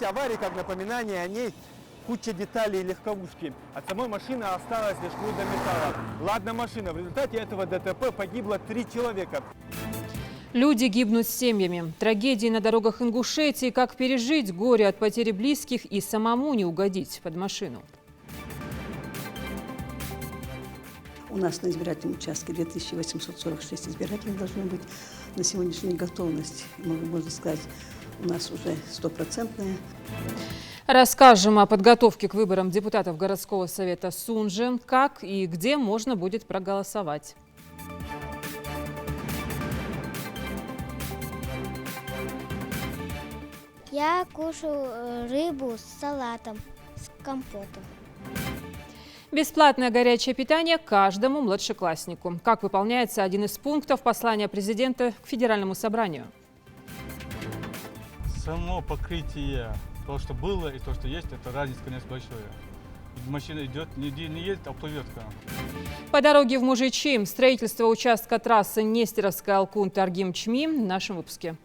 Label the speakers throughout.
Speaker 1: месте аварии, как напоминание о ней, куча деталей и легковушки. От самой машины осталась лишь груда металла. Ладно, машина. В результате этого ДТП погибло 3 человека.
Speaker 2: Люди гибнут с семьями. Трагедии на дорогах Ингушетии. Как пережить горе от потери близких и самому не угодить под машину.
Speaker 3: У нас на избирательном участке 2846 избирателей должно быть. На сегодняшний день готовность, можно сказать, у нас уже стопроцентная.
Speaker 2: Расскажем о подготовке к выборам депутатов городского совета Сунжи, как и где можно будет проголосовать.
Speaker 4: Я кушаю рыбу с салатом, с компотом.
Speaker 2: Бесплатное горячее питание каждому младшекласснику. Как выполняется один из пунктов послания президента к Федеральному собранию?
Speaker 5: Само покрытие, то, что было и то, что есть, это разница, конечно, большая. Машина идет, не едет, а плывет к нам.
Speaker 2: По дороге в Мужичи строительство участка трассы Нестеровская-Алкун-Таргим-Чми в нашем выпуске.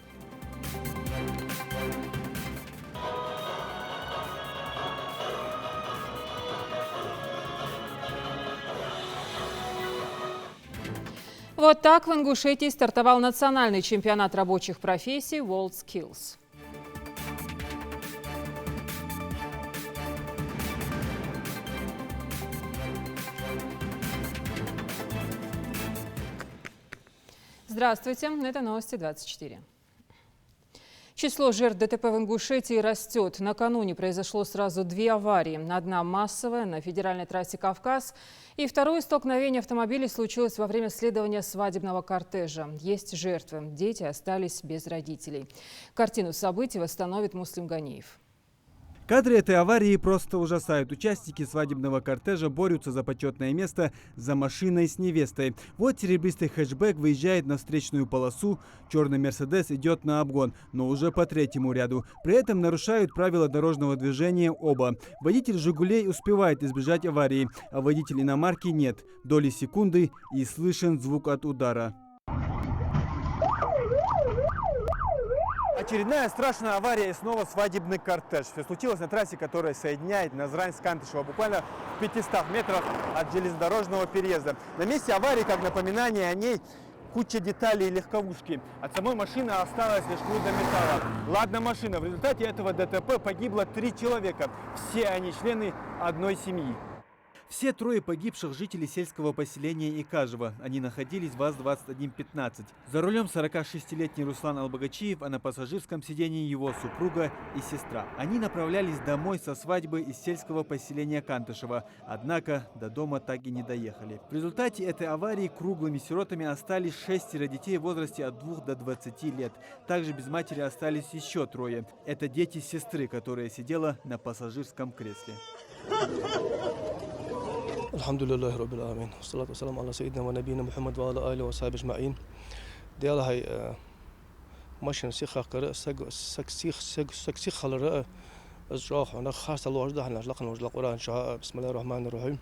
Speaker 2: Вот так в Ингушетии стартовал национальный чемпионат рабочих профессий WorldSkills. Здравствуйте, это новости 24. Число жертв ДТП в Ингушетии растет. Накануне произошло сразу 2 аварии. Одна массовая на федеральной трассе «Кавказ». И второе столкновение автомобилей случилось во время следования свадебного кортежа. Есть жертвы. Дети остались без родителей. Картину событий восстановит Муслим Ганиев.
Speaker 1: Кадры этой аварии просто ужасают. Участники свадебного кортежа борются за почетное место за машиной с невестой. Вот серебристый хэтчбэк выезжает на встречную полосу, черный Мерседес идет на обгон, но уже по 3-му ряду. При этом нарушают правила дорожного движения оба. Водитель «Жигулей» успевает избежать аварии, а водитель иномарки нет. Доли секунды и слышен звук от удара. Очередная страшная авария и снова свадебный кортеж. Все случилось на трассе, которая соединяет Назрань с Кантышево, буквально в 500 метрах от железнодорожного переезда. На месте аварии, как напоминание о ней, куча деталей и легковушки. От самой машины осталась лишь груда металла. Ладно, машина. В результате этого ДТП погибло 3 человека. Все они члены одной семьи. Все 3 погибших жители сельского поселения Икажево. Они находились в ВАЗ-2115. За рулем 46-летний Руслан Албагачиев, а на пассажирском сидении его супруга и сестра. Они направлялись домой со свадьбы из сельского поселения Кантышево. Однако до дома так и не доехали. В результате этой аварии круглыми сиротами остались 6 детей в возрасте от 2 до 20 лет. Также без матери остались еще 3. Это дети сестры, которая сидела на пассажирском кресле.
Speaker 6: الحمد لله رب العالمين والصلاة والسلام على سيدنا ونبينا محمد وعلى آله وصحبه أجمعين. ديال هاي ماشين سيخ قرأ سك خلرأ الجراح أنا خاصة الله وجده إحنا لقنا وجد القرآن شاء بسم الله الرحمن الرحيم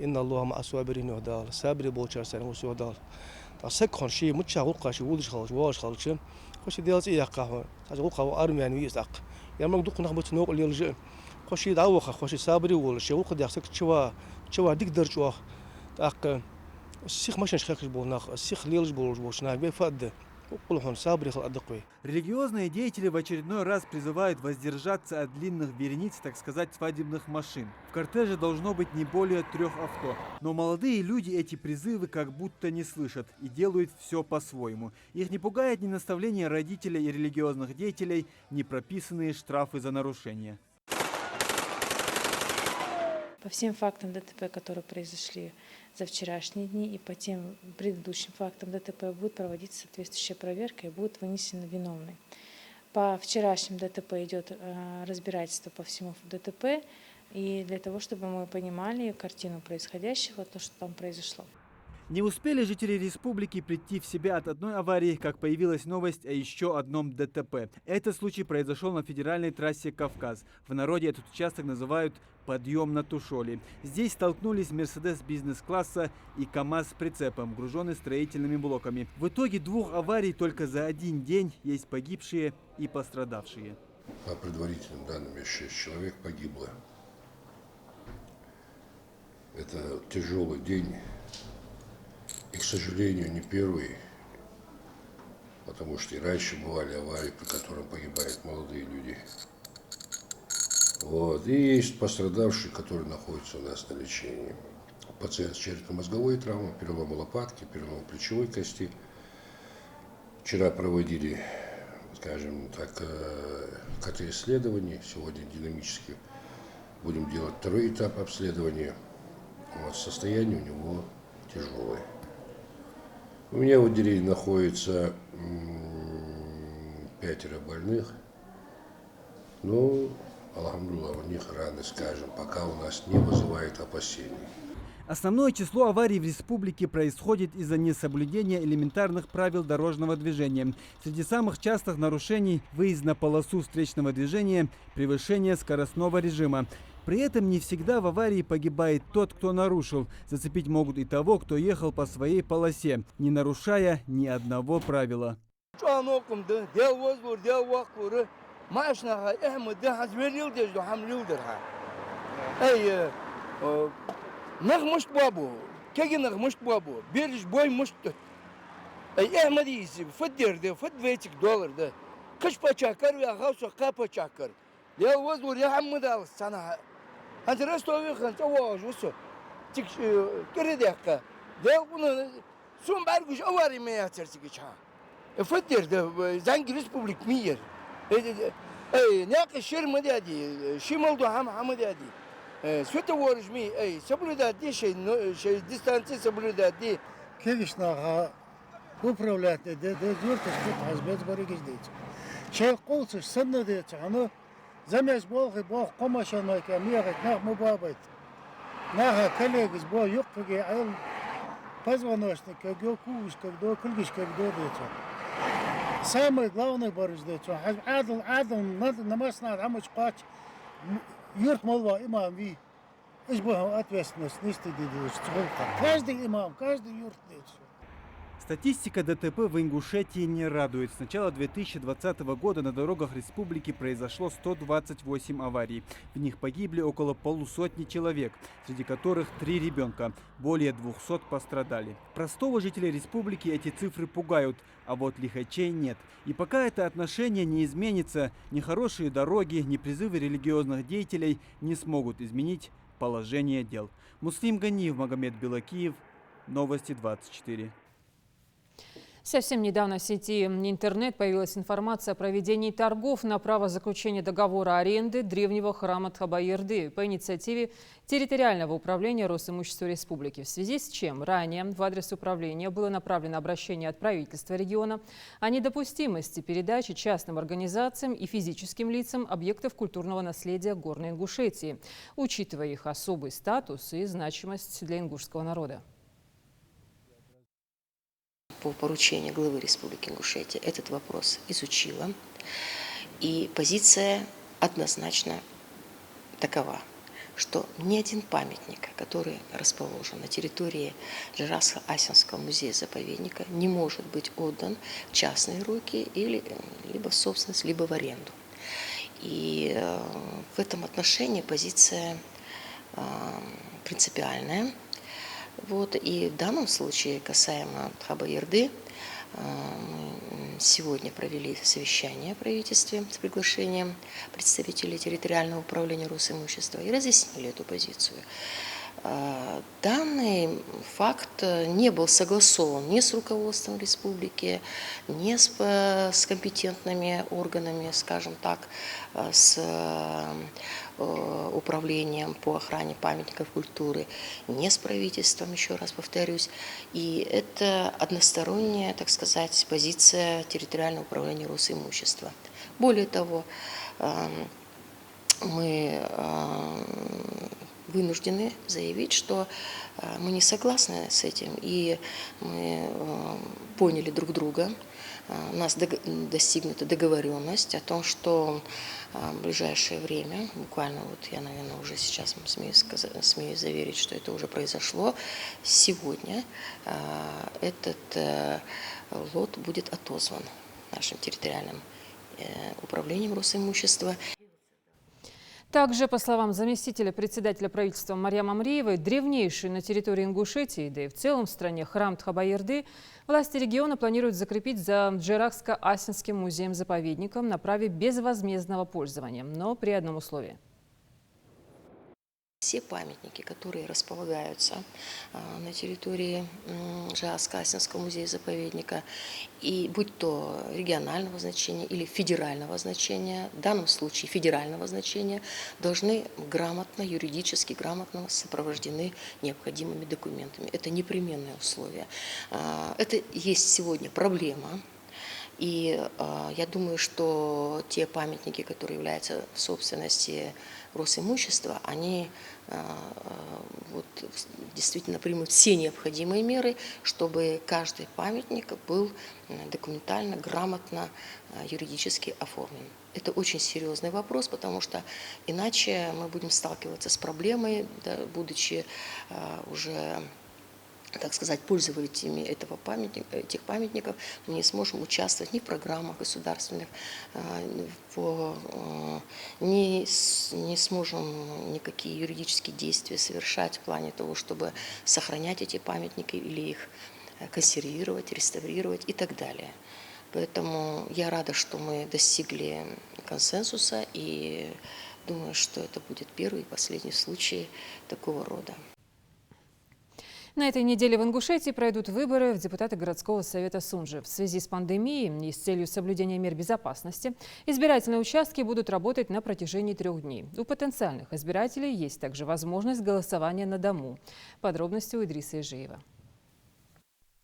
Speaker 6: إن الله مع الصابرين وهدال صابر بوشر سنة وسودال سك خن شيء متشاغل قاش ولش خالص واش خالص خوش ديال إيه قهوة تاجل قهوة أرمي يعني ويسق يعني ما بدك نخبط نوق اللي يلجأ خوش يدعوخ خوش صابري ولا وقد يحسك شوا ديك درجوا تاق السيخ ماشي نشخش بولناخ السيخ ليلج بولش بفاد وقولهم صابري خل أدقوي.
Speaker 1: Религиозные деятели в очередной раз призывают воздержаться от длинных верениц, так сказать, свадебных машин. В кортеже должно быть не более 3 авто. Но молодые люди эти призывы как будто не слышат и делают все по-своему. Их не пугает ни наставления родителей и религиозных деятелей, ни прописанные штрафы за нарушения.
Speaker 7: По всем фактам ДТП, которые произошли за вчерашние дни, и по тем предыдущим фактам ДТП будет проводиться соответствующая проверка и будет вынесен виновный. По вчерашним ДТП идет разбирательство по всему ДТП, и для того, чтобы мы понимали картину происходящего, то, что там произошло.
Speaker 1: Не успели жители республики прийти в себя от одной аварии, как появилась новость о еще одном ДТП. Этот случай произошел на федеральной трассе «Кавказ». В народе этот участок называют «подъем на Тушоли». Здесь столкнулись Мерседес бизнес-класса и КАМАЗ с прицепом, груженный строительными блоками. В итоге 2 аварий только за один день, есть погибшие и пострадавшие.
Speaker 8: По предварительным данным, 6 человек погибло. Это тяжелый день. И, к сожалению, не первый. Потому что и раньше бывали аварии, при которых погибают молодые люди. Вот. И есть пострадавшие, которые находятся у нас на лечении. Пациент с черепно-мозговой травмой, перелом лопатки, перелом плечевой кости. Вчера проводили, скажем так, КТ-исследование. Сегодня динамически будем делать второй этап обследования. Вот. Состояние у него тяжелое. У меня в отделении находится 5 больных. Ну, алхамдулилlah, у них раны, скажем, пока у нас не вызывает опасений.
Speaker 1: Основное число аварий в республике происходит из-за несоблюдения элементарных правил дорожного движения. Среди самых частых нарушений – выезд на полосу встречного движения, превышение скоростного режима. При этом не всегда в аварии погибает тот, кто нарушил. Зацепить могут и того, кто ехал по своей полосе, не нарушая ни одного правила.
Speaker 9: نغمشت بابو كي نغمشت بابو بيرج بوي مشت اي احمد يسي فدير ده فد فيتك دولار ده كش بچاكر يا غاوس قا بچاكر يا وزور يا حمد السنه انت رستو خنت واج وسو تك كريدك ده bunu سون برگوش اواري ما ياترسك چا فدير ده زنگ ريسبوبليك مير اي ناقش شرم دادي شمال هم حمد دادي سويت ورجمي اي соблюдать شيء дистанции соблюдать
Speaker 10: كيشنا управлять ده زورت شفت حزبات بريجش ديت شيء قوس السنة ديت عنو زمش باخي باخ قماشا ما كمية ناخ مبابت ناخ كليجس با يقفي عيل позвоночник كجو كوش كجو كلش كجو ديت самый главный борж дيت عادل намаз надо عمش قاч Юрт молва имам ви, избавим ответственность, не стыдитесь. Каждый имам, каждый юрт.
Speaker 1: Статистика ДТП в Ингушетии не радует. С начала 2020 года на дорогах республики произошло 128 аварий. В них погибли около полусотни человек, среди которых 3 ребенка. Более 200 пострадали. Простого жителя республики эти цифры пугают, а вот лихачей нет. И пока это отношение не изменится, ни хорошие дороги, ни призывы религиозных деятелей не смогут изменить положение дел. Муслим Ганиев, Магомед Белакиев, Новости 24.
Speaker 2: Совсем недавно в сети интернет появилась информация о проведении торгов на право заключения договора аренды древнего храма Тхабайырды по инициативе территориального управления Росимущества Республики. В связи с чем ранее в адрес управления было направлено обращение от правительства региона о недопустимости передачи частным организациям и физическим лицам объектов культурного наследия Горной Ингушетии, учитывая их особый статус и значимость для ингушского народа.
Speaker 11: По поручению главы Республики Ингушетия этот вопрос изучила, и позиция однозначно такова, что ни один памятник, который расположен на территории Джараско-Асинского музея-заповедника, не может быть отдан в частные руки или либо в собственность, либо в аренду. И в этом отношении позиция принципиальная. Вот, и в данном случае, касаемо Тхабайырды, мы сегодня провели совещание в правительстве с приглашением представителей территориального управления Росимущества и разъяснили эту позицию. Данный факт не был согласован ни с руководством республики, ни с компетентными органами, скажем так, с управлением по охране памятников культуры, не с правительством, еще раз повторюсь. И это односторонняя, так сказать, позиция территориального управления Росимущества. Более того, мы вынуждены заявить, что мы не согласны с этим, и мы поняли друг друга. У нас достигнута договоренность о том, что в ближайшее время, буквально вот я, наверное, уже сейчас смею заверить, что это уже произошло, сегодня этот лот будет отозван нашим территориальным управлением Росимущества.
Speaker 2: Также, по словам заместителя председателя правительства Марьям Амриевой, древнейший на территории Ингушетии, да и в целом в стране храм Тхабаерды, власти региона планируют закрепить за Джеракско-Асинским музеем-заповедником на праве безвозмездного пользования, но при одном условии.
Speaker 11: Все памятники, которые располагаются на территории Джеракско-Асинского музея-заповедника, и будь то регионального значения или федерального значения, в данном случае федерального значения, должны грамотно, юридически грамотно сопровождены необходимыми документами. Это непременное условие. Это есть сегодня проблема. И я думаю, что те памятники, которые являются в собственности Росимущества, они действительно примут все необходимые меры, чтобы каждый памятник был документально, грамотно, юридически оформлен. Это очень серьезный вопрос, потому что иначе мы будем сталкиваться с проблемой, да, будучи уже, так сказать, пользователями этих памятников, мы не сможем участвовать ни в программах государственных, не сможем никакие юридические действия совершать в плане того, чтобы сохранять эти памятники или их консервировать, реставрировать и так далее. Поэтому я рада, что мы достигли консенсуса, и думаю, что это будет первый и последний случай такого рода.
Speaker 2: На этой неделе в Ингушетии пройдут выборы в депутаты городского совета Сунжи. В связи с пандемией и с целью соблюдения мер безопасности избирательные участки будут работать на протяжении 3 дней. У потенциальных избирателей есть также возможность голосования на дому. Подробности у Идриса Ижиева.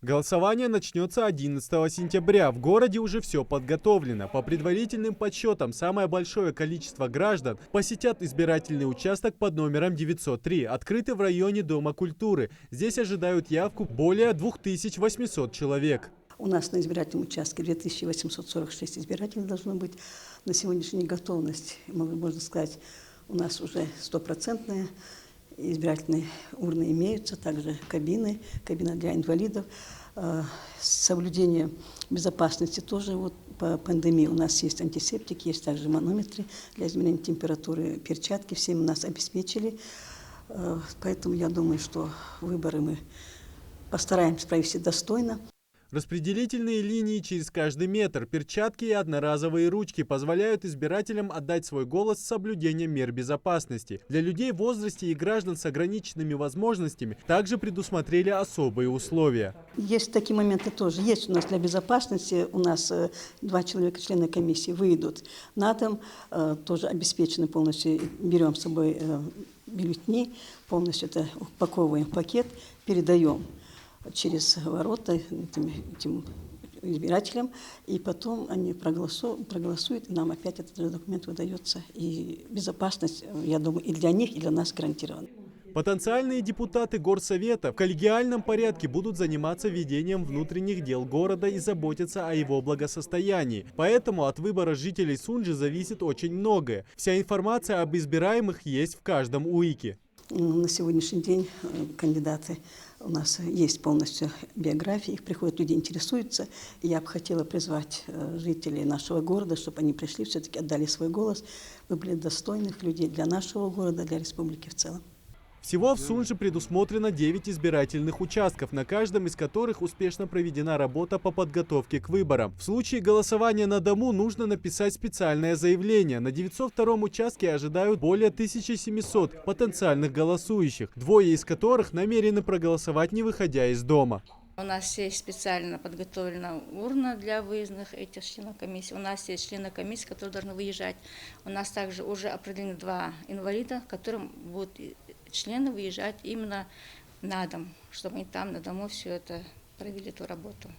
Speaker 12: Голосование начнется 11 сентября. В городе уже все подготовлено. По предварительным подсчетам, самое большое количество граждан посетят избирательный участок под номером 903, открытый в районе Дома культуры. Здесь ожидают явку более 2800 человек.
Speaker 3: У нас на избирательном участке 2846 избирателей должно быть. На сегодняшний день готовность, можно сказать, у нас уже 100%. Избирательные урны имеются, также кабина для инвалидов. Соблюдение безопасности тоже по пандемии у нас есть антисептики, есть также манометры для измерения температуры, перчатки всем нас обеспечили. Поэтому я думаю, что выборы мы постараемся провести достойно.
Speaker 12: Распределительные линии через каждый метр, перчатки и одноразовые ручки позволяют избирателям отдать свой голос с соблюдением мер безопасности. Для людей в возрасте и граждан с ограниченными возможностями также предусмотрели особые условия.
Speaker 3: Есть такие моменты тоже. Есть у нас для безопасности. У нас 2 человека, члены комиссии, выйдут на дом, тоже обеспечены полностью. Берем с собой бюллетени, полностью это упаковываем в пакет, передаем через ворота этим избирателям, и потом они проголосуют, и нам опять этот документ выдается. И безопасность, я думаю, и для них, и для нас гарантирована.
Speaker 12: Потенциальные депутаты горсовета в коллегиальном порядке будут заниматься ведением внутренних дел города и заботиться о его благосостоянии. Поэтому от выбора жителей Сунжи зависит очень многое. Вся информация об избираемых есть в каждом УИКе.
Speaker 3: На сегодняшний день кандидаты у нас есть полностью биографии, их приходят, люди интересуются. И я бы хотела призвать жителей нашего города, чтобы они пришли, все-таки отдали свой голос, выбрали достойных людей для нашего города, для республики в целом.
Speaker 12: Всего в Сунже предусмотрено 9 избирательных участков, на каждом из которых успешно проведена работа по подготовке к выборам. В случае голосования на дому нужно написать специальное заявление. На 902 участке ожидают более 1700 потенциальных голосующих, 2 из которых намерены проголосовать, не выходя из дома.
Speaker 13: У нас есть специально подготовлена урна для выездных этих членов комиссии. У нас есть члены комиссии, которые должны выезжать. У нас также уже определены 2 инвалида, которым будут члены выезжать именно на дом, чтобы они там на дому все это провели, эту работу.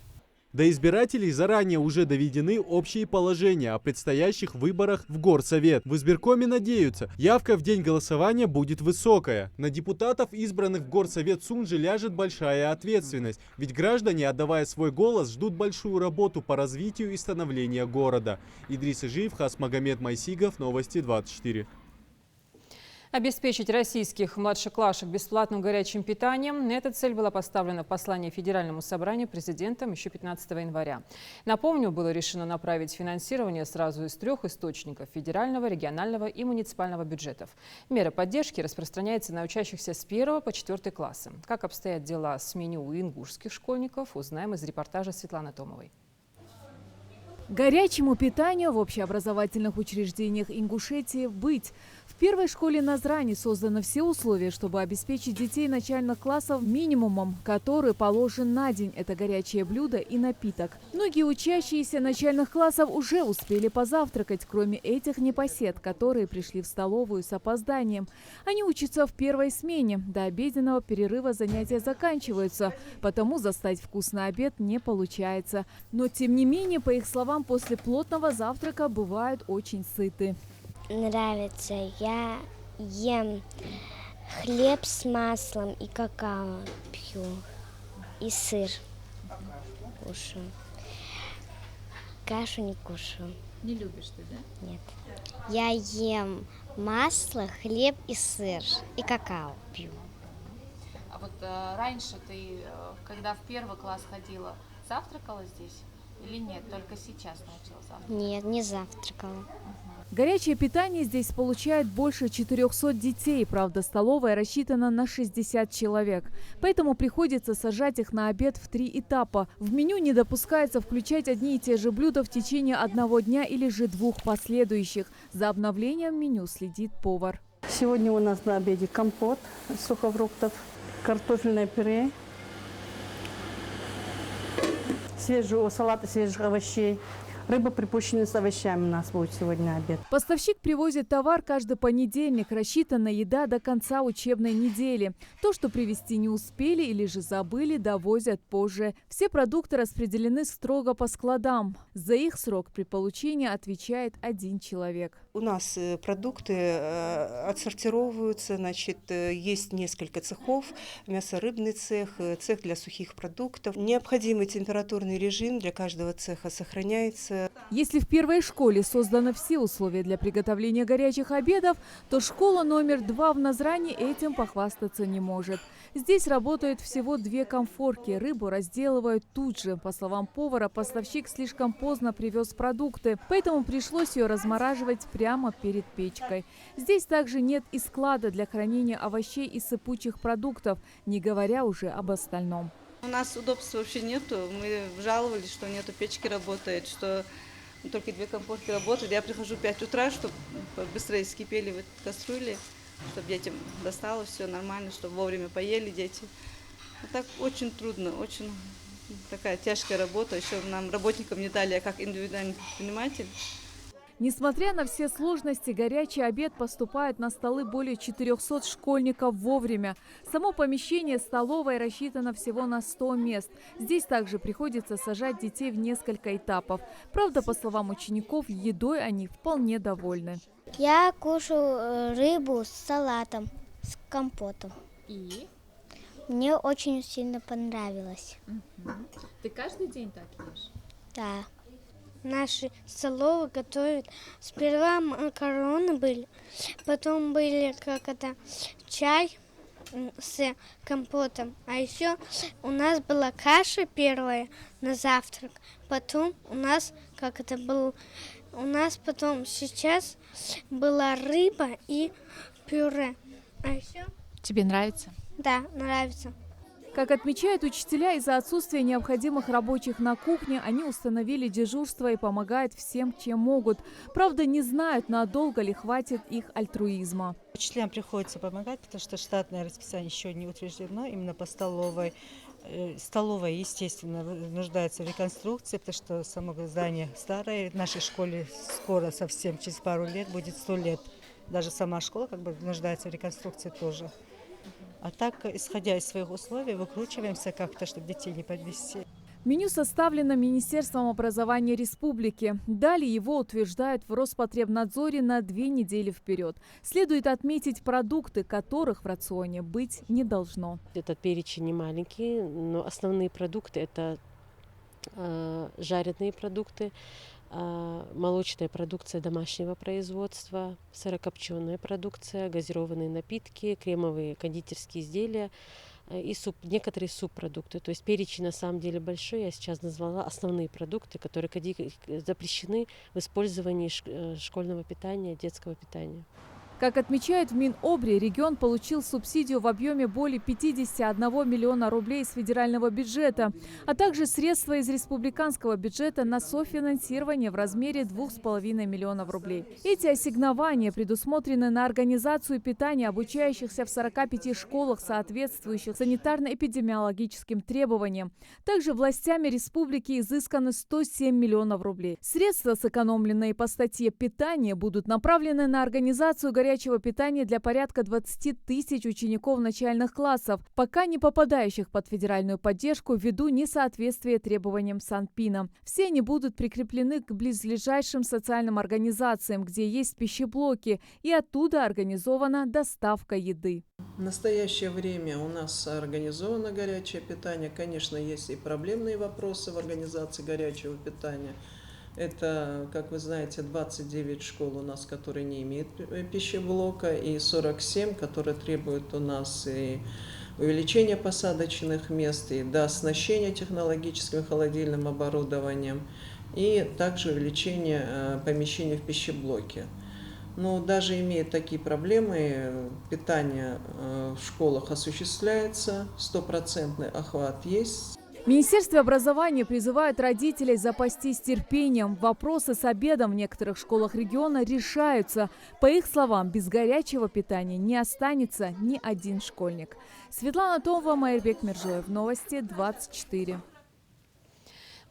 Speaker 12: До избирателей заранее уже доведены общие положения о предстоящих выборах в горсовет. В избиркоме надеются, явка в день голосования будет высокая. На депутатов, избранных в горсовет Сунжи, ляжет большая ответственность. Ведь граждане, отдавая свой голос, ждут большую работу по развитию и становлению города. Идрис Ижиев, Хасмагомед Майсигов, Новости 24.
Speaker 2: Обеспечить российских младшеклашек бесплатным горячим питанием – эта цель была поставлена в послании Федеральному собранию президентом еще 15 января. Напомню, было решено направить финансирование сразу из 3 источников – федерального, регионального и муниципального бюджетов. Мера поддержки распространяется на учащихся с 1 по 4 классы. Как обстоят дела с меню у ингушских школьников, узнаем из репортажа Светланы Томовой.
Speaker 14: Горячему питанию в общеобразовательных учреждениях Ингушетии быть. В первой школе Назрани созданы все условия, чтобы обеспечить детей начальных классов минимумом, который положен на день. Это горячее блюдо и напиток. Многие учащиеся начальных классов уже успели позавтракать, кроме этих непосед, которые пришли в столовую с опозданием. Они учатся в первой смене. До обеденного перерыва занятия заканчиваются, потому застать вкусный обед не получается. Но тем не менее, по их словам, после плотного завтрака бывают очень сыты.
Speaker 4: Нравится. Я ем хлеб с маслом и какао пью. И сыр кушаю. Кашу не кушаю.
Speaker 15: Не любишь ты, да?
Speaker 4: Нет. Я ем масло, хлеб и сыр. И какао пью.
Speaker 15: А вот раньше ты, когда в первый класс ходила, завтракала здесь или нет? Только сейчас начала завтракать?
Speaker 4: Нет, не завтракала.
Speaker 14: Горячее питание здесь получает больше 400 детей. Правда, столовая рассчитана на 60 человек. Поэтому приходится сажать их на обед в 3 этапа. В меню не допускается включать одни и те же блюда в течение одного дня или же 2 последующих. За обновлением меню следит повар.
Speaker 3: Сегодня у нас на обеде компот из сухофруктов, картофельное пюре, салат из свежих овощей. Рыба, припущенная с овощами, у нас будет сегодня обед.
Speaker 14: Поставщик привозит товар каждый понедельник. Рассчитана еда до конца учебной недели. То, что привезти не успели или же забыли, довозят позже. Все продукты распределены строго по складам. За их срок при получении отвечает 1 человек.
Speaker 16: У нас продукты отсортировываются, значит, есть несколько цехов, мясо-рыбный цех, цех для сухих продуктов. Необходимый температурный режим для каждого цеха сохраняется.
Speaker 14: Если в первой школе созданы все условия для приготовления горячих обедов, то школа номер 2 в Назрани этим похвастаться не может. Здесь работают всего 2 комфорки. Рыбу разделывают тут же. По словам повара, поставщик слишком поздно привез продукты, поэтому пришлось ее размораживать прямо перед печкой. Здесь также нет и склада для хранения овощей и сыпучих продуктов, не говоря уже об остальном.
Speaker 17: У нас удобств вообще нету. Мы жаловались, что нету печки работает, что только 2 комфорки работают. Я прихожу в 5 утра, чтобы быстрее скипели в кастрюле, чтобы детям досталось все нормально, чтобы вовремя поели дети. А так очень трудно, очень такая тяжкая работа. Еще нам, работникам, не дали, как индивидуальный предприниматель.
Speaker 14: Несмотря на все сложности, горячий обед поступает на столы более 400 школьников вовремя. Само помещение столовой рассчитано всего на 100 мест. Здесь также приходится сажать детей в несколько этапов. Правда, по словам учеников, едой они вполне довольны.
Speaker 4: Я кушаю рыбу с салатом, с компотом.
Speaker 15: И?
Speaker 4: Мне очень сильно понравилось.
Speaker 15: Ты каждый день так ешь?
Speaker 4: Да. Наши столовые готовят. Сперва макароны были, потом были чай с компотом. А еще у нас была каша первая на завтрак. Потом у нас потом сейчас была рыба и пюре. А еще...
Speaker 15: Тебе нравится?
Speaker 4: Да, нравится.
Speaker 14: Как отмечают учителя, из-за отсутствия необходимых рабочих на кухне они установили дежурство и помогают всем, чем могут. Правда, не знают, надолго ли хватит их альтруизма.
Speaker 18: Учителям приходится помогать, потому что штатное расписание еще не утверждено именно по столовой. Столовая, естественно, нуждается в реконструкции, потому что само здание старое. В нашей школе скоро, совсем через пару лет, будет 100 лет. Даже сама школа нуждается в реконструкции тоже. А так, исходя из своих условий, выкручиваемся как-то, чтобы детей не подвести.
Speaker 14: Меню составлено Министерством образования республики. Далее его утверждают в Роспотребнадзоре на 2 недели вперед. Следует отметить продукты, которых в рационе быть не должно.
Speaker 19: Этот перечень не маленький, но основные продукты – это жареные продукты, молочная продукция домашнего производства, сырокопченая продукция, газированные напитки, кремовые кондитерские изделия и некоторые субпродукты. То есть перечень на самом деле большой. Я сейчас назвала основные продукты, которые запрещены в использовании школьного питания, детского питания.
Speaker 14: Как отмечают в Минобри, регион получил субсидию в объеме более 51 миллиона рублей из федерального бюджета, а также средства из республиканского бюджета на софинансирование в размере 2,5 миллионов рублей. Эти ассигнования предусмотрены на организацию питания обучающихся в 45 школах, соответствующих санитарно-эпидемиологическим требованиям. Также властями республики изысканы 107 миллионов рублей. Средства, сэкономленные по статье «Питание», будут направлены на организацию горячего питания для порядка 20 тысяч учеников начальных классов, пока не попадающих под федеральную поддержку ввиду несоответствия требованиям Санпина. Все они будут прикреплены к близлежащим социальным организациям, где есть пищеблоки, и оттуда организована доставка еды.
Speaker 20: В настоящее время у нас организовано горячее питание. Конечно, есть и проблемные вопросы в организации горячего питания. Это, как вы знаете, 29 школ у нас, которые не имеют пищеблока, и 47, которые требуют у нас и увеличения посадочных мест, и дооснащения технологическим холодильным оборудованием, и также увеличение помещений в пищеблоке. Но даже имея такие проблемы, питание в школах осуществляется, 100% охват есть.
Speaker 14: В Министерстве образования призывают родителей запастись терпением. Вопросы с обедом в некоторых школах региона решаются. По их словам, без горячего питания не останется ни один школьник. Светлана Томова, Майрбек Миржоев. Новости 24.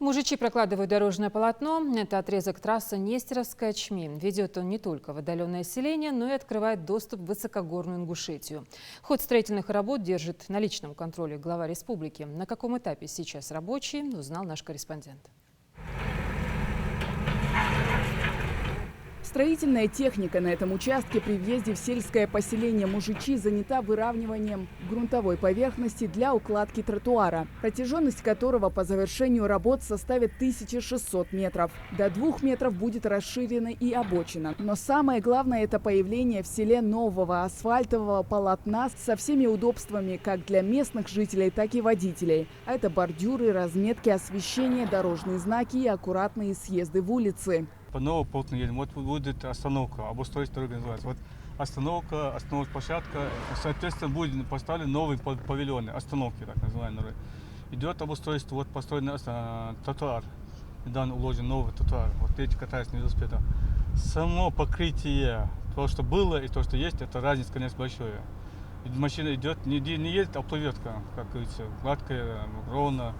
Speaker 2: Мужичи прокладывают дорожное полотно. Это отрезок трассы Нестеровская-Чми. Ведет он не только в отдаленное селение, но и открывает доступ в высокогорную Ингушетию. Ход строительных работ держит на личном контроле глава республики. На каком этапе сейчас рабочие, узнал наш корреспондент.
Speaker 21: Строительная техника на этом участке при въезде в сельское поселение Мужичи занята выравниванием грунтовой поверхности для укладки тротуара, протяженность которого по завершению работ составит 1600 метров. До 2 метров будет расширена и обочина. Но самое главное – это появление в селе нового асфальтового полотна со всеми удобствами как для местных жителей, так и водителей. А это бордюры, разметки, освещение, дорожные знаки и аккуратные съезды в улицы.
Speaker 5: По новому полотну едем. Вот будет остановка, обустройство дороги называется. Вот остановка, остановочная площадка. Соответственно, будет поставлен новый павильон, остановки, так называемые. Идет обустройство, вот построен тротуар. Недавно уложен новый тротуар. Вот эти катаются не успеют. Само покрытие, то, что было и то, что есть, это разница, конечно, большая. Машина идет, не едет, а плывет, как говорится, гладкая, ровно.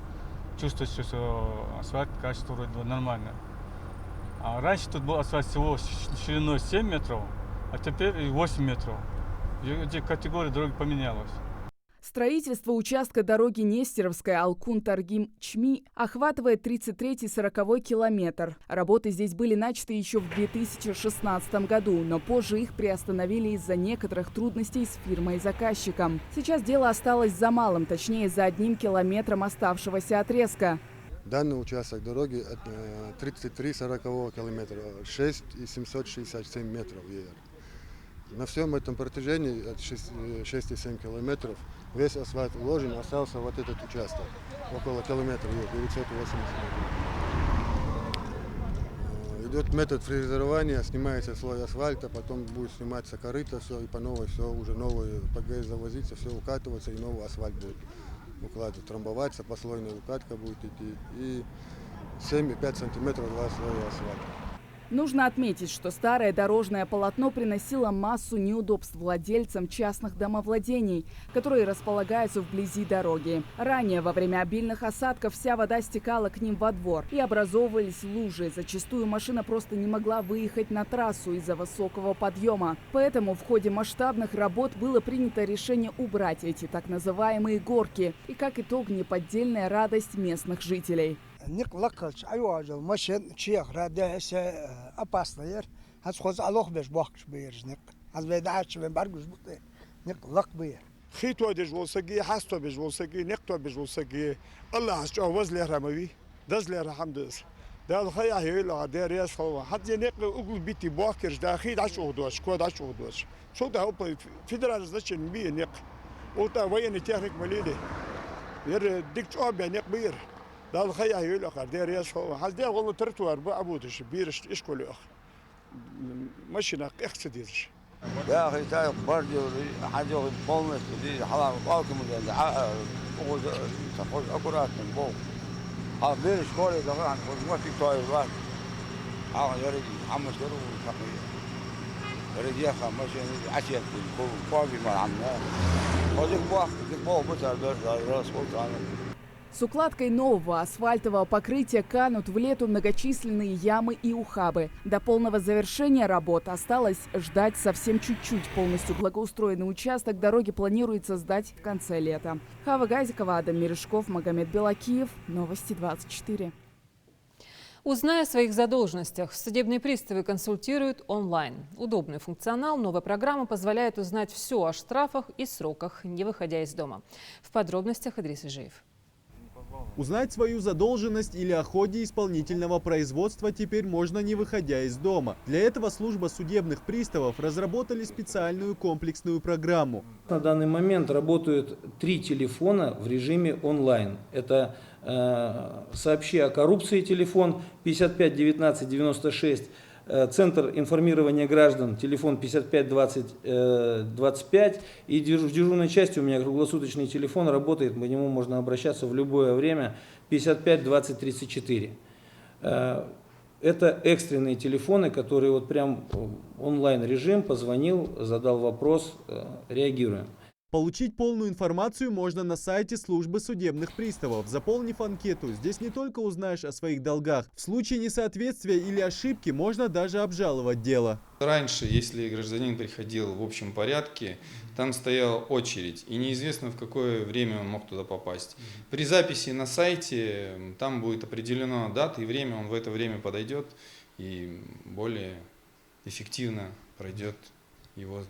Speaker 5: Чувствуется, что асфальт, качество вроде нормально. А раньше тут был асфальт всего шириной 7 метров, а теперь 8 метров. Эти категории дороги поменялась.
Speaker 21: Строительство участка дороги Нестеровская Алкун-Таргим-Чми охватывает 33-40 километр. Работы здесь были начаты еще в 2016 году, но позже их приостановили из-за некоторых трудностей с фирмой-заказчиком. Сейчас дело осталось за малым, точнее за 1 километром оставшегося отрезка.
Speaker 22: Данный участок дороги 33-40 километра, 6,767 метров. На всем этом протяжении от 6,7 километров весь асфальт уложен, остался вот этот участок, около километра, 980 метров. Идет метод фрезерования, снимается слой асфальта, потом будет сниматься корыто, все, и по новой все, уже новый ПГС завозится, все укатывается, и новый асфальт будет укладывать, трамбоваться, послойная укладка будет идти, и 7,5 сантиметров два слоя асфальта.
Speaker 21: Нужно отметить, что старое дорожное полотно приносило массу неудобств владельцам частных домовладений, которые располагаются вблизи дороги. Ранее, во время обильных осадков, вся вода стекала к ним во двор и образовывались лужи. Зачастую машина просто не могла выехать на трассу из-за высокого подъема. Поэтому в ходе масштабных работ было принято решение убрать эти так называемые горки. И как итог, неподдельная радость местных жителей.
Speaker 23: Никлакалч айважал машин чех радяся опасная. Хасхоз алох беш бахш биржник. Азбедач бен баргуш бутэ. Никлак бир.
Speaker 24: خيتو دجوسكي حاستو بجوسكي نقتو بجوسكي الله حسجو وزلي رموي دزلي الحمد ده الخيا هيلا ده رياس هو حد ينقل أقول بيتي باكر ده أخيد عش أودوش كود عش أودوش شو ده هو فيدرال زشن بي نق وتا وين تهرك مليدة ير ديك شعب يعني كبير ده الخيا هيلا ده رياس هو حد ده والله ترتوار بأبودش بيرش إيش كل أخ ماشي ناق إخسديش
Speaker 6: يا أخي تايق برجو حاجة بونس دي حرام باكم اللي أقول تقول أكورات من فوق بيرش كوري طبعا ما في طائرات يريد عم شرو فقير يريد يخا ماشي عشية فاضي ما عمنا وديك بوخ بتاع راس قلت
Speaker 21: С укладкой нового асфальтового покрытия канут в лету многочисленные ямы и ухабы. До полного завершения работ осталось ждать совсем чуть-чуть. Полностью благоустроенный участок дороги планируется сдать в конце лета. Хава Газикова, Адам Мережков, Магомед Белакиев. Новости 24.
Speaker 2: Узная о своих задолженностях, судебные приставы консультируют онлайн. Удобный функционал новой программы позволяет узнать все о штрафах и сроках, не выходя из дома. В подробностях Идрис Ижиев.
Speaker 12: Узнать свою задолженность или о ходе исполнительного производства теперь можно, не выходя из дома. Для этого служба судебных приставов разработали специальную комплексную программу.
Speaker 7: На данный момент работают 3 телефона в режиме онлайн. Это «Сообщи о коррупции» телефон 55 19 96, Центр информирования граждан, телефон 55 20 25. И в дежурной части у меня круглосуточный телефон работает, по нему можно обращаться в любое время, 55 20 34. Это экстренные телефоны, которые вот прям онлайн-режим, позвонил, задал вопрос, реагируем.
Speaker 12: Получить полную информацию можно на сайте службы судебных приставов. Заполнив анкету, здесь не только узнаешь о своих долгах. В случае несоответствия или ошибки можно даже обжаловать дело.
Speaker 8: Раньше, если гражданин приходил в общем порядке, там стояла очередь, и неизвестно, в какое время он мог туда попасть. При записи на сайте там будет определена дата и время, он в это время подойдет и более эффективно пройдет его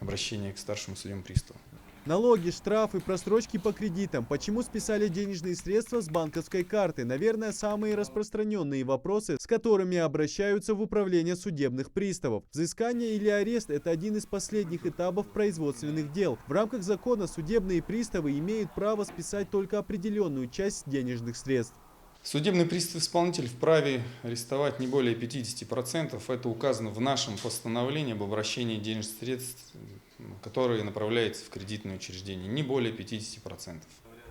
Speaker 8: обращение к старшему судебному приставу.
Speaker 12: Налоги, штрафы, просрочки по кредитам. Почему списали денежные средства с банковской карты? Наверное, самые распространенные вопросы, с которыми обращаются в управление судебных приставов. Взыскание или арест – это один из последних этапов производственных дел. В рамках закона судебные приставы имеют право списать только определенную часть денежных средств.
Speaker 8: Судебный пристав-исполнитель вправе арестовать не более 50%. Это указано в нашем постановлении об обращении денежных средств, которые направляются в кредитные учреждения, не более 50%.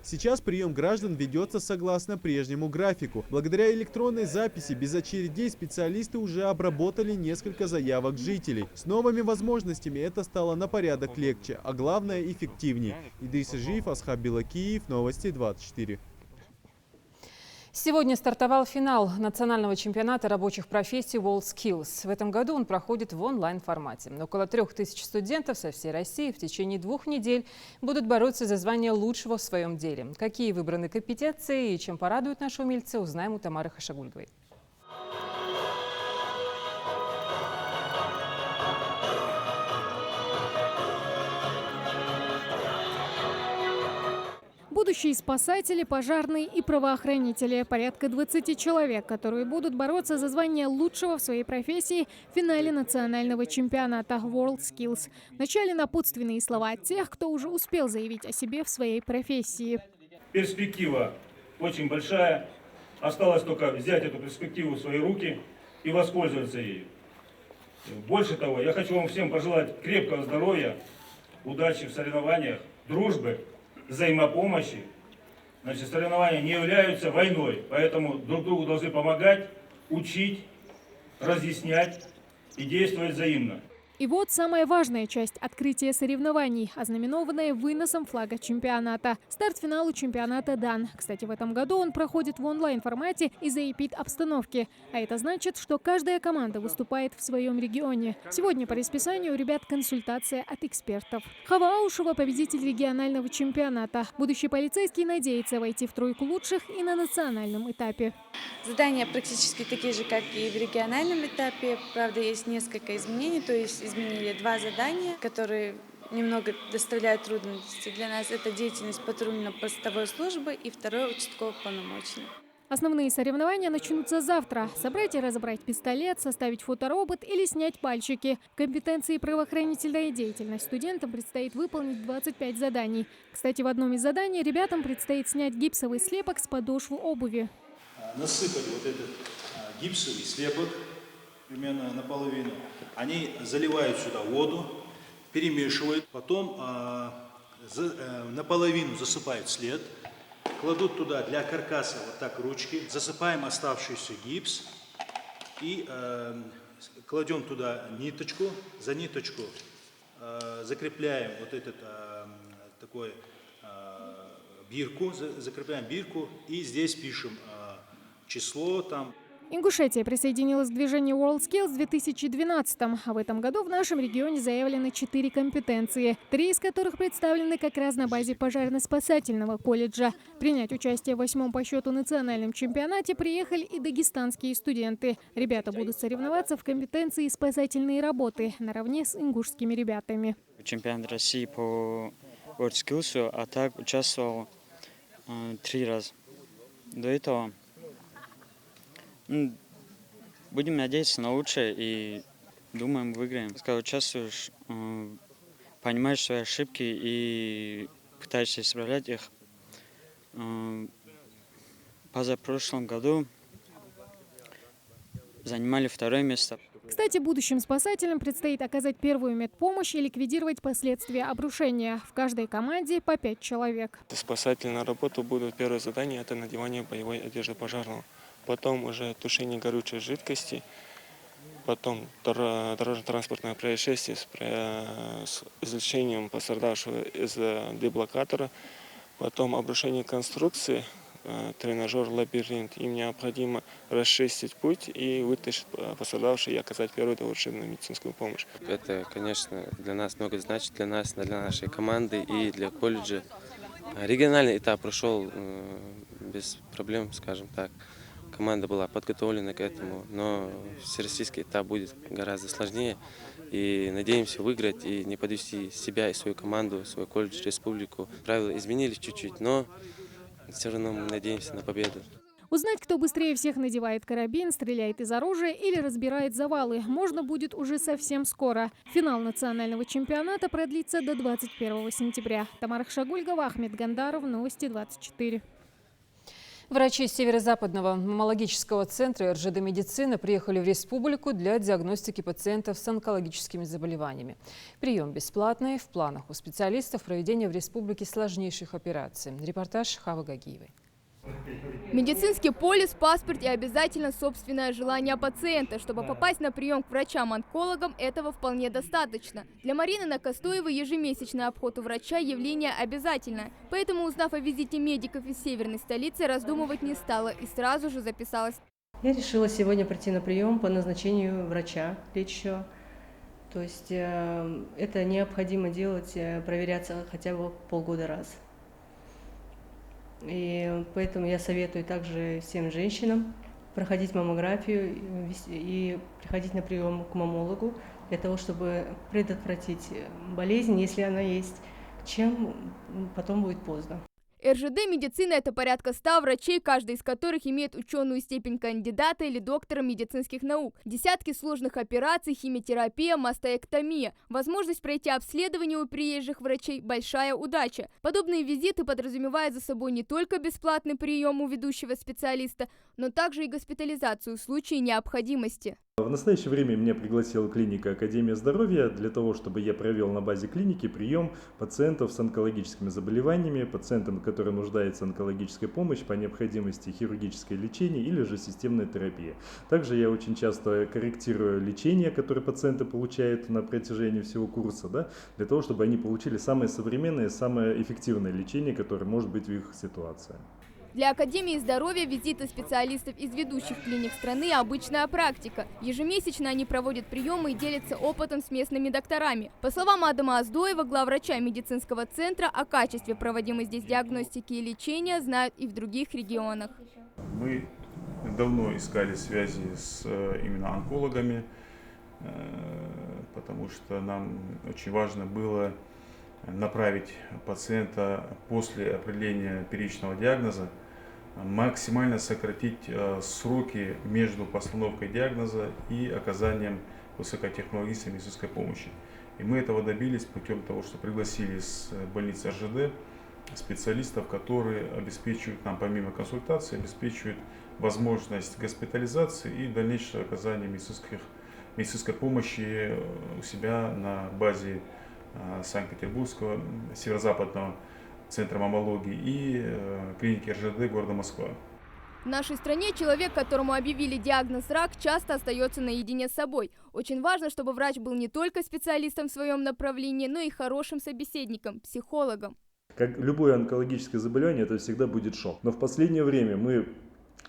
Speaker 12: Сейчас прием граждан ведется согласно прежнему графику. Благодаря электронной записи без очередей специалисты уже обработали несколько заявок жителей. С новыми возможностями это стало на порядок легче, а главное эффективнее. Идрис Ижиев, Асхаб Белакиев, Новости 24.
Speaker 2: Сегодня стартовал финал национального чемпионата рабочих профессий WorldSkills. В этом году он проходит в онлайн-формате. Около 3000 студентов со всей России в течение 2 недель будут бороться за звание лучшего в своем деле. Какие выбраны компетенции и чем порадуют наши умельцы, узнаем у Тамары Хашагульговой.
Speaker 9: Будущие спасатели, пожарные и правоохранители. Порядка 20 человек, которые будут бороться за звание лучшего в своей профессии в финале национального чемпионата WorldSkills. Вначале напутственные слова от тех, кто уже успел заявить о себе в своей профессии.
Speaker 25: Перспектива очень большая. Осталось только взять эту перспективу в свои руки и воспользоваться ею. Больше того, я хочу вам всем пожелать крепкого здоровья, удачи в соревнованиях, дружбы, взаимопомощи. Значит, соревнования не являются войной, поэтому друг другу должны помогать, учить, разъяснять и действовать взаимно.
Speaker 9: И вот самая важная часть открытия соревнований, ознаменованная выносом флага чемпионата. Старт финалу чемпионата дан. Кстати, в этом году он проходит в онлайн-формате из-за эпид-обстановки. А это значит, что каждая команда выступает в своем регионе. Сегодня по расписанию у ребят консультация от экспертов. Хава Аушева – победитель регионального чемпионата. Будущий полицейский надеется войти в тройку лучших и на национальном этапе.
Speaker 26: Задания практически такие же, как и в региональном этапе. Правда, есть несколько изменений, то есть изменили 2 задания, которые немного доставляют трудности для нас. Это деятельность патрульно-постовой службы и 2-й участковый полномочный.
Speaker 9: Основные соревнования начнутся завтра. Собрать и разобрать пистолет, составить фоторобот или снять пальчики. В компетенции правоохранительная деятельность студентам предстоит выполнить 25 заданий. Кстати, в одном из заданий ребятам предстоит снять гипсовый слепок с подошвы обуви.
Speaker 1: Насыпали вот этот гипсовый слепок примерно наполовину. Они заливают сюда воду, перемешивают, потом наполовину засыпают след, кладут туда для каркаса вот так ручки, засыпаем оставшийся гипс и кладем туда ниточку, за ниточку закрепляем вот этот такой бирку, закрепляем бирку и здесь пишем число там.
Speaker 9: Ингушетия присоединилась к движению WorldSkills в 2012 а в этом году в нашем регионе заявлены 4 компетенции, 3 из которых представлены как раз на базе пожарно-спасательного колледжа. Принять участие в 8-м по счету национальном чемпионате приехали и дагестанские студенты. Ребята будут соревноваться в компетенции спасательные работы наравне с ингушскими ребятами.
Speaker 3: Чемпионат России по WorldSkills, а так участвовал 3 раза. До этого будем надеяться на лучшее и думаем, выиграем. Когда участвуешь, понимаешь свои ошибки и пытаешься исправлять их. Позапрошлом году занимали 2-е место.
Speaker 9: Кстати, будущим спасателям предстоит оказать первую медпомощь и ликвидировать последствия обрушения. В каждой команде по 5 человек.
Speaker 10: Спасательная работа будет первое задание – это надевание боевой одежды пожарного. Потом уже тушение горючей жидкости, потом дорожно-транспортное происшествие с извлечением пострадавшего из деблокатора, потом обрушение конструкции, тренажер «Лабиринт». Им необходимо расчистить путь и вытащить пострадавшего и оказать первую довершенную медицинскую помощь.
Speaker 11: Это, конечно, для нас много значит, для нас, для нашей команды и для колледжа. Региональный этап прошел без проблем, скажем так. Команда была подготовлена к этому, но всероссийский этап будет гораздо сложнее. И надеемся выиграть и не подвести себя и свою команду, свой колледж, республику. Правила изменились чуть-чуть, но все равно мы надеемся на победу.
Speaker 9: Узнать, кто быстрее всех надевает карабин, стреляет из оружия или разбирает завалы, можно будет уже совсем скоро. Финал национального чемпионата продлится до 21 сентября. Тамара Хшагульгова, Ахмед Гандаров, Новости 24.
Speaker 2: Врачи Северо-Западного маммологического центра РЖД «Медицина» приехали в республику для диагностики пациентов с онкологическими заболеваниями. Прием бесплатный. В планах у специалистов проведение в республике сложнейших операций. Репортаж Хавы Гагиевой.
Speaker 13: Медицинский полис, паспорт и обязательно собственное желание пациента. Чтобы попасть на прием к врачам-онкологам, этого вполне достаточно. Для Марины Накостоевой ежемесячный обход у врача – явление обязательное. Поэтому, узнав о визите медиков из северной столицы, раздумывать не стала и сразу же записалась.
Speaker 16: Я решила сегодня прийти на прием по назначению врача лечащего. То есть это необходимо делать, проверяться хотя бы полгода раз. И поэтому я советую также всем женщинам проходить маммографию и приходить на прием к маммологу для того, чтобы предотвратить болезнь, если она есть, чем потом будет поздно.
Speaker 13: РЖД «Медицина» – это порядка 100 врачей, каждый из которых имеет ученую степень кандидата или доктора медицинских наук. Десятки сложных операций, химиотерапия, мастектомия. Возможность пройти обследование у приезжих врачей – большая удача. Подобные визиты подразумевают за собой не только бесплатный прием у ведущего специалиста, но также и госпитализацию в случае необходимости.
Speaker 27: В настоящее время меня пригласила клиника Академия здоровья для того, чтобы я провел на базе клиники прием пациентов с онкологическими заболеваниями, пациентам, которые нуждаются в онкологической помощи по необходимости хирургическое лечение или же системная терапия. Также я очень часто корректирую лечение, которое пациенты получают на протяжении всего курса, для того, чтобы они получили самое современное, самое эффективное лечение, которое может быть в их ситуации.
Speaker 13: Для Академии здоровья визиты специалистов из ведущих клиник страны – обычная практика. Ежемесячно они проводят приемы и делятся опытом с местными докторами. По словам Адама Аздоева, главврача медицинского центра, о качестве проводимой здесь диагностики и лечения знают и в других регионах.
Speaker 28: Мы давно искали связи с именно онкологами, потому что нам очень важно было направить пациента после определения первичного диагноза максимально сократить сроки между постановкой диагноза и оказанием высокотехнологической медицинской помощи. И мы этого добились путем того, что пригласили с больницы РЖД специалистов, которые обеспечивают нам, помимо консультации, обеспечивают возможность госпитализации и дальнейшего оказания медицинской помощи у себя на базе Санкт-Петербургского северо-западного центра маммологии и клиники РЖД города Москва.
Speaker 13: В нашей стране человек, которому объявили диагноз рак, часто остается наедине с собой. Очень важно, чтобы врач был не только специалистом в своем направлении, но и хорошим собеседником, психологом.
Speaker 27: Как любое онкологическое заболевание, это всегда будет шок. Но в последнее время мы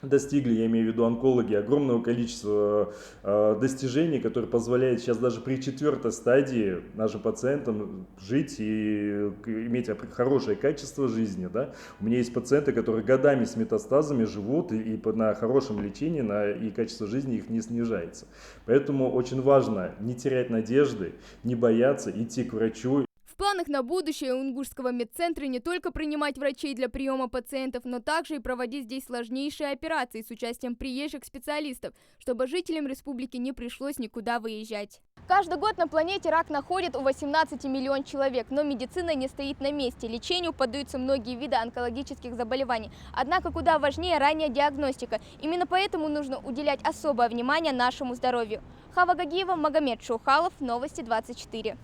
Speaker 27: достигли, я имею в виду онкологи, огромного количества достижений, которые позволяют сейчас даже при 4-й стадии нашим пациентам жить и иметь хорошее качество жизни. Да? У меня есть пациенты, которые годами с метастазами живут и на хорошем лечении, и качество жизни их не снижается. Поэтому очень важно не терять надежды, не бояться, идти к врачу.
Speaker 13: В планах на будущее у Унгурского медцентра не только принимать врачей для приема пациентов, но также и проводить здесь сложнейшие операции с участием приезжих специалистов, чтобы жителям республики не пришлось никуда выезжать. Каждый год на планете рак находит у 18 миллионов человек, но медицина не стоит на месте. Лечению поддаются многие виды онкологических заболеваний. Однако куда важнее ранняя диагностика. Именно поэтому нужно уделять особое внимание нашему здоровью. Хава Гагиева, Магомед Шухалов, Новости 24.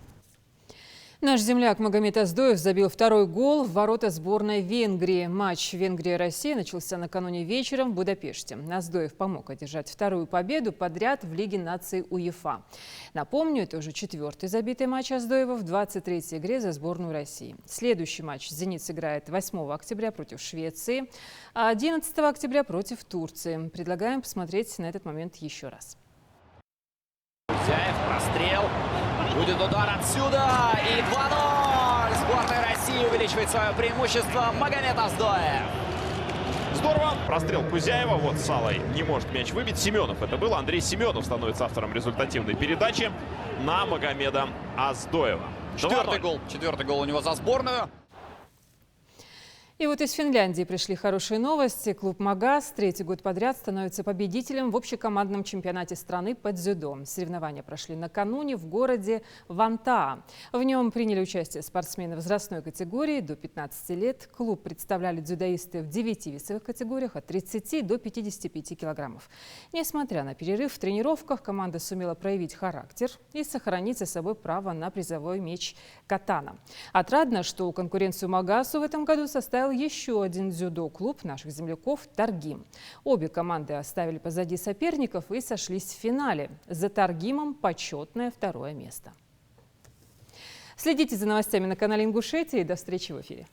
Speaker 2: Наш земляк Магомед Аздоев забил второй гол в ворота сборной Венгрии. Матч Венгрия-Россия начался накануне вечером в Будапеште. Аздоев помог одержать вторую победу подряд в Лиге наций УЕФА. Напомню, это уже 4-й забитый матч Аздоева в 23-й игре за сборную России. Следующий матч «Зенит» сыграет 8 октября против Швеции, а 11 октября против Турции. Предлагаем посмотреть на этот момент еще раз.
Speaker 4: Кузяев, прострел. Будет удар отсюда. И 2-0. Сборная России увеличивает свое преимущество. Магомед Аздоев.
Speaker 5: Здорово. Прострел Кузяева. Вот Салой не может мяч выбить. Семенов это был. Андрей Семенов становится автором результативной передачи на Магомеда Аздоева.
Speaker 4: Четвертый гол у него за сборную.
Speaker 2: И вот из Финляндии пришли хорошие новости. Клуб «Магаз» 3-й год подряд становится победителем в общекомандном чемпионате страны по дзюдо. Соревнования прошли накануне в городе Вантаа. В нем приняли участие спортсмены возрастной категории до 15 лет. Клуб представляли дзюдоисты в 9 весовых категориях от 30 до 55 килограммов. Несмотря на перерыв в тренировках, команда сумела проявить характер и сохранить за собой право на призовой меч катана. Отрадно, что конкуренцию «Магазу» в этом году составил еще один дзюдо-клуб наших земляков «Таргим». Обе команды оставили позади соперников и сошлись в финале. За «Таргимом» почетное 2-е место. Следите за новостями на канале Ингушетии и до встречи в эфире.